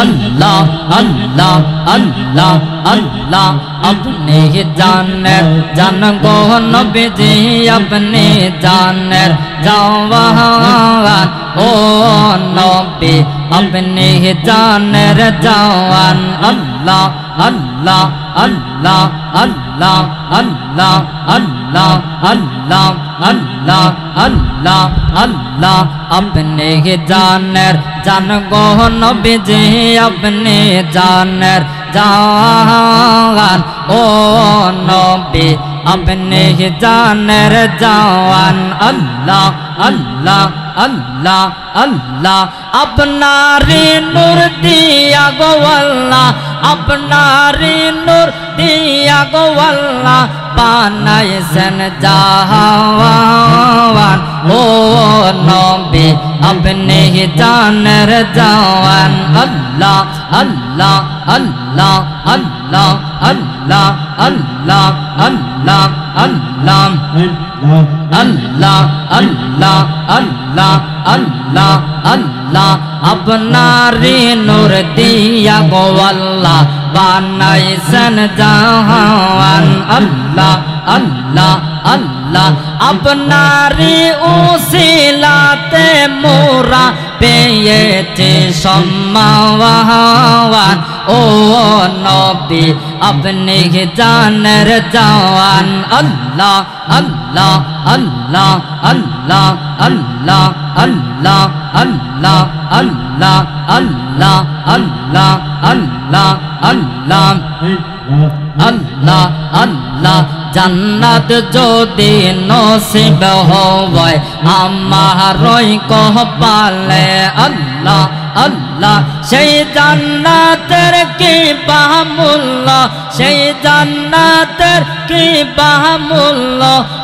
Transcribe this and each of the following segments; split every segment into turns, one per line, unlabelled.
अल्लाह अल्लाह अल्लाह अल्लाह अपने जानेर जान गो नबी जी अपने जानेर जवान ओ नबी अपने जानेर जवान अल्लाह अल्लाह अल्लाह अल्लाह अल्लाह अल्लाह अल्लाह अल्लाह अल्लाह अल्लाह अपने जानेर जान गो नबी जी अपने जानेर जवान ओ नबी अपने जानेर जवान अल्लाह अल्लाह अल्लाह अल्लाह अपनारी नूर दिया गो अल्लाह अपनारी नूर दिया गो अल्लाह बानाइसन जवान ओ नबी अपने जानेर जवान अल्लाह अल्लाह अल्लाह अल्लाह अल्लाह अल्लाह अल्लाह अल्लाह अल्लाह अल्लाह अल्लाह अल्लाह अल्लाह अपनारी नूर दिया गो अल्लाह बानाइसन जहान अल्लाह अल्लाह अल्लाह अपनारी उसिलाते मोरा पेয়েছে সম্মান ও নবী আপনি জানের জওয়ান আল্লাহ আল্লাহ আল্লাহ আল্লাহ আল্লাহ আল্লাহ আল্লাহ আল্লাহ আল্লাহ আল্লাহ আল্লাহ আল্লাহ আল্লাহ আল্লাহ জান্নাত যদি নসিব হয় আমারই কপালে আল্লাহ আল্লাহ সেই জান্নাতের কি বামূল্য সেই জান্নাতের কি বামূল্য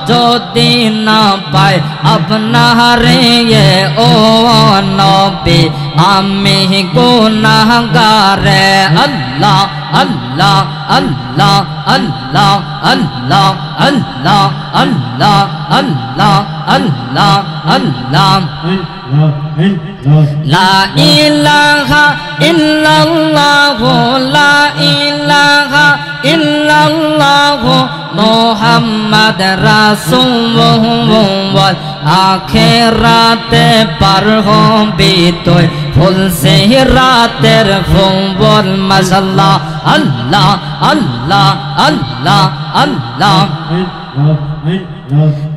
যদি না পাই আপনারে ও নবী আমি গুনাহগারে আল্লাহ আল্লাহ আল্লাহ আল্লাহ আল্লাহ আল্লাহ আল্লাহ আল্লাহ আল্লাহ আল্লাহ লা ইলাহা ইল্লাল্লাহ লা ইলাহা ইল্লাল্লাহ মুহাম্মদ রাসূলুল্লাহ আখিরাতে পার হবি তুই ফুল সে রাতের ফুল মাশাআল্লাহ আল্লাহ আল্লাহ আল্লাহ আল্লাহ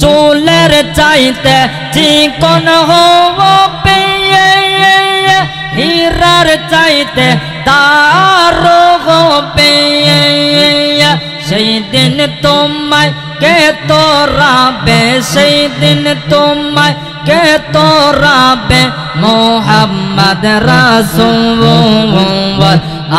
চুলের চাইতে চিকন হবে হীরার চাইতে তার হবে সেই দিন তোমায় কে তোরাবে সেই দিন তোমায় কে তোরাবে মুহাম্মদ রাসূলুল্লাহ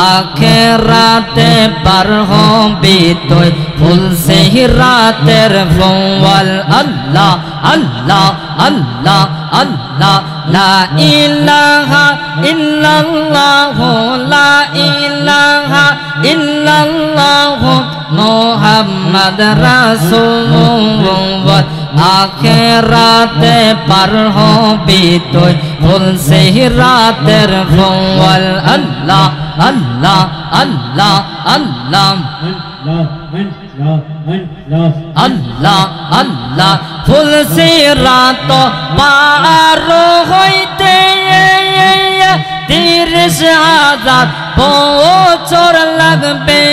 আখিরাতে পার হবি তুই ফুল সে রাতের ফুল আল্লাহ আল্লাহ আল্লাহ আল্লাহ লা ইলাহা ইল্লাল্লাহ লা ইলাহা ইল্লাল্লাহ মুহাম্মদ রাসূলুল্লাহ আখিরাতে পার হবি তুই ফুল সে রাতের ফুল আল্লাহ আল্লাহ আল্লাহ আল্লাহ আল্লাহ আল্লাহ ফুল সে রাত পার হইতে 30,000 বছর লাগবে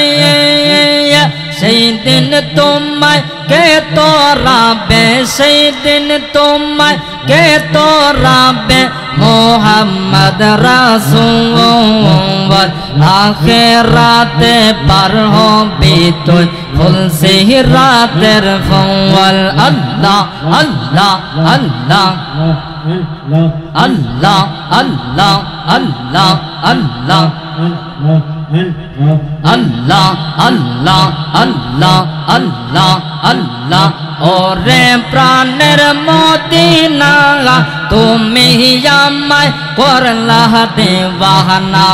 সেই দিন তোমায় কে তোরাবে সেই দিন তোমায় কে তোরাবে মুহাম্মদ রাসূলুল্লাহ আখিরাতে পার হবি তুই ফুল সে রাতের ফুল আল্লাহ আল্লাহ আল্লাহ আল্লাহ আল্লাহ আল্লাহ আল্লাহ আল্লাহ আল্লাহ আল্লাহ আল্লাহ আল্লাহ ওরে প্রাণের মদিনা তুমি আমায় করলা দেওয়ানা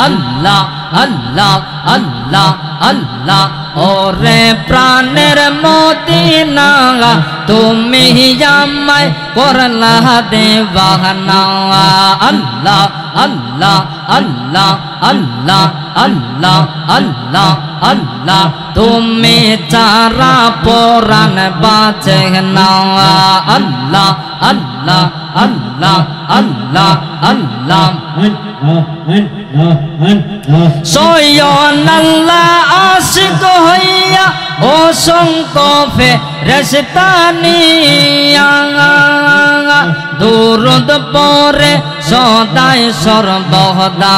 আল্লাহ আল্লাহ আল্লাহ আল্লাহ ওরে প্রাণের মদিনা তুমি আমায় করলা দেওয়ানা আল্লাহ আল্লাহ अल्लाह अल्लाह अल्लाह अल्लाह अल्लाह तुम्हें चारा पुरान बाचे ना अल्लाह अल्लाह अल्लाह अल्लाह अल्लाह सोयन अल्लाह आशिक होइया ओ संको फेरेश्ता निया दुरूद परे सदाय सर्वदा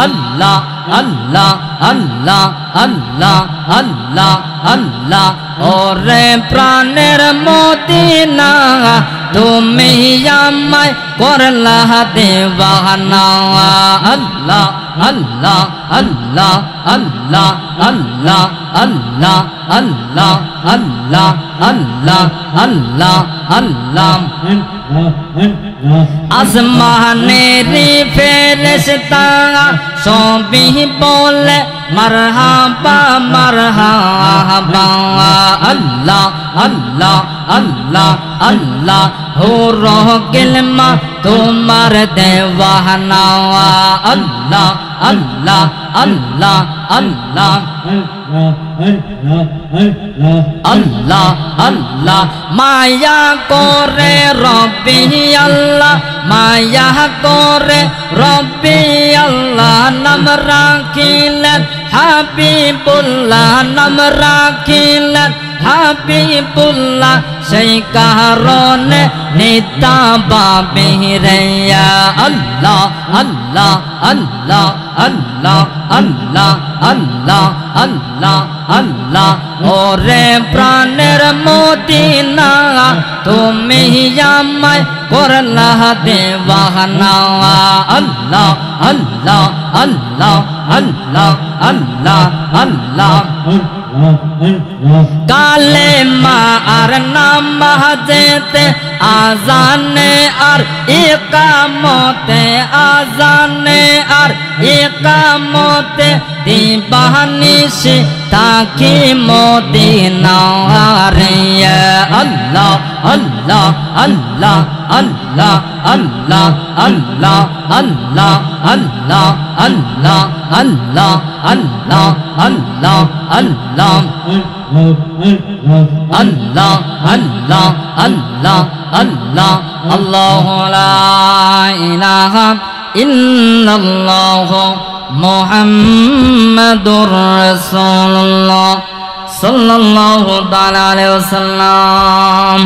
अल्लाह अल्लाह अल्लाह अल्लाह अल्लाह अल्लाह ओरे प्राणेर मदीना তুমি আমায় করলা দেওয়ানা আল্লাহ আল্লাহ আল্লাহ আল্লাহ আল্লাহ আল্লাহ আল্লাহ আল্লাহ আল্লাহ আল্লাহ আল্লাহ আসমানের ফেরেশতা সবই বলে মারহাবা মারহাবা আল্লাহ আল্লাহ আল্লাহ আল্লাহ हो किलमा तुम्हार देवाना अल्लाह अल्लाह अल्लाह अल्लाह अल्लाह अल्लाह माया करे रब्बी अल्लाह माया करे रब्बी अल्लाह नाम राखिलेन হাবিবুল্লাহ নাম রাখিলেন হাবিবুল্লাহ সেই কারণে নিতা বাবিরিয়া আল্লাহ আল্লাহ আল্লাহ আল্লাহ আল্লাহ আল্লাহ আল্লাহ আল্লাহ ওরে প্রাণের মদিনা তুমি আমায় করলা দেওয়ানা আল্লাহ আল্লাহ আল্লাহ আল্লাহ আল্লাহ আল্লাহ কালেমা আর নামাজেতে আজানে আর ইকামতে আজানে আর ইকামতে দিবানিশি তাকি মদিনা রে আল্লাহ আল্লাহ আল্লাহ আল্লাহ আল্লাহ আল্লাহ আল্লাহ আল্লাহ আল্লাহ আল্লাহ আল্লাহ আল্লাহ আল্লাহ আল্লাহ আল্লাহ আল্লাহ আল্লাহ আল্লাহু লা ইলাহা ইল্লাল্লাহ মুহাম্মাদুর রাসূলুল্লাহ সাল্লাল্লাহু তাআলা আলাইহি ওয়াসাল্লাম।